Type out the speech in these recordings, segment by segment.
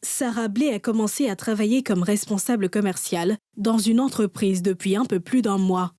Sarah Blé a commencé à travailler comme responsable commerciale dans une entreprise depuis un peu plus d'un mois.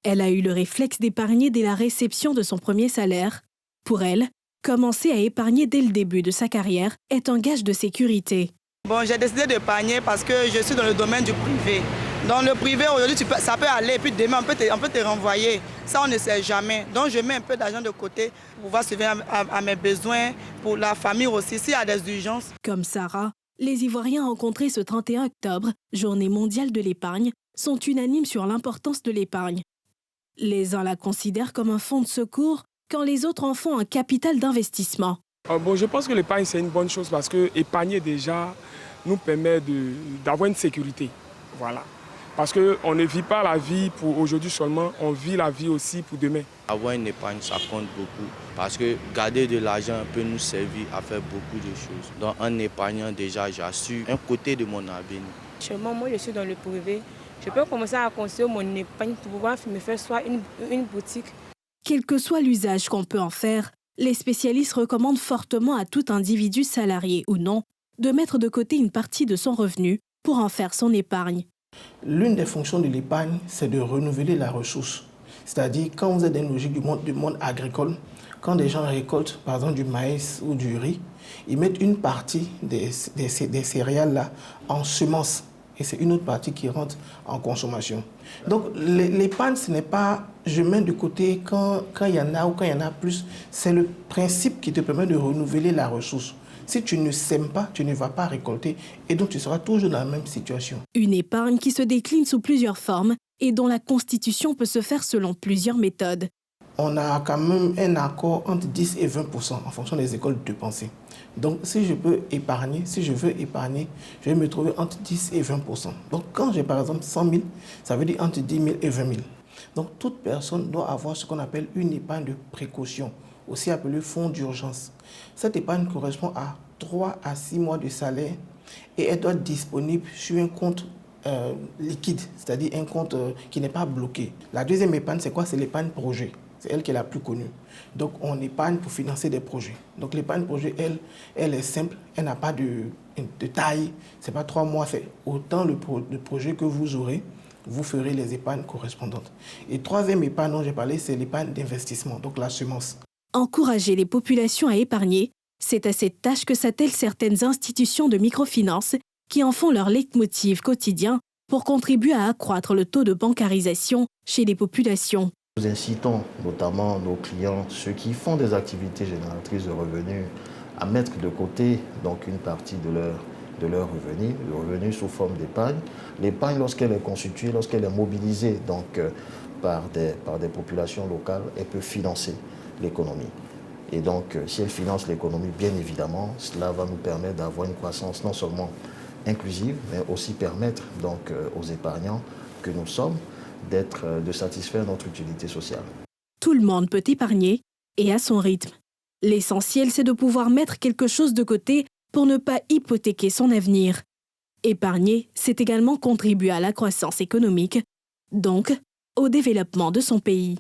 Elle a eu le réflexe d'épargner dès la réception de son premier salaire. Pour elle, commencer à épargner dès le début de sa carrière est un gage de sécurité. Bon, j'ai décidé d'épargner parce que je suis dans le domaine du privé. Dans le privé, aujourd'hui, ça peut aller, et puis demain, on peut te renvoyer. Ça, on ne sait jamais. Donc, je mets un peu d'argent de côté pour pouvoir subvenir à mes besoins, pour la famille aussi, s'il y a des urgences. Comme Sarah, les Ivoiriens rencontrés ce 31 octobre, journée mondiale de l'épargne, sont unanimes sur l'importance de l'épargne. Les uns la considèrent comme un fonds de secours, quand les autres en font un capital d'investissement. Je pense que l'épargne, c'est une bonne chose parce que épargner déjà nous permet d'avoir une sécurité. Voilà. Parce qu'on ne vit pas la vie pour aujourd'hui seulement, on vit la vie aussi pour demain. Avoir une épargne, ça compte beaucoup parce que garder de l'argent peut nous servir à faire beaucoup de choses. Donc en épargnant déjà, j'assure un côté de mon avenir. Actuellement, moi je suis dans le privé. Je peux commencer à construire mon épargne pour pouvoir me faire soit une boutique. Quel que soit l'usage qu'on peut en faire, les spécialistes recommandent fortement à tout individu, salarié ou non, de mettre de côté une partie de son revenu pour en faire son épargne. L'une des fonctions de l'épargne, c'est de renouveler la ressource. C'est-à-dire, quand vous êtes dans une logique du monde agricole, quand des gens récoltent, par exemple, du maïs ou du riz, ils mettent une partie des céréales là en semences. Et c'est une autre partie qui rentre en consommation. Donc, l'épargne, ce n'est pas je mets de côté quand il y en a ou quand il y en a plus. C'est le principe qui te permet de renouveler la ressource. Si tu ne sèmes pas, tu ne vas pas récolter et donc tu seras toujours dans la même situation. Une épargne qui se décline sous plusieurs formes et dont la constitution peut se faire selon plusieurs méthodes. On a quand même un accord entre 10 et 20% en fonction des écoles de pensée. Donc si je veux épargner, je vais me trouver entre 10 et 20%. Donc quand j'ai par exemple 100 000, ça veut dire entre 10 000 et 20 000. Donc toute personne doit avoir ce qu'on appelle une épargne de précaution, aussi appelée fonds d'urgence. Cette épargne correspond à 3 à 6 mois de salaire et elle doit être disponible sur un compte liquide, c'est-à-dire un compte qui n'est pas bloqué. La deuxième épargne, c'est quoi? C'est l'épargne projet. C'est elle qui est la plus connue. Donc, on épargne pour financer des projets. Donc, l'épargne projet, elle est simple. Elle n'a pas de taille. Ce n'est pas 3 mois. C'est autant le projet que vous aurez, vous ferez les épargnes correspondantes. Et troisième épargne dont j'ai parlé, c'est l'épargne d'investissement, donc la semence. Encourager les populations à épargner, c'est à cette tâche que s'attellent certaines institutions de microfinance qui en font leur leitmotiv quotidien pour contribuer à accroître le taux de bancarisation chez les populations. Nous incitons notamment nos clients, ceux qui font des activités génératrices de revenus, à mettre de côté donc une partie de leur revenu, le revenu sous forme d'épargne. L'épargne, lorsqu'elle est constituée, lorsqu'elle est mobilisée donc, par des populations locales, elle peut financer l'économie. Et donc, si elle finance l'économie, bien évidemment, cela va nous permettre d'avoir une croissance non seulement inclusive, mais aussi permettre donc, aux épargnants que nous sommes de satisfaire notre utilité sociale. Tout le monde peut épargner et à son rythme. L'essentiel, c'est de pouvoir mettre quelque chose de côté pour ne pas hypothéquer son avenir. Épargner, c'est également contribuer à la croissance économique, donc au développement de son pays.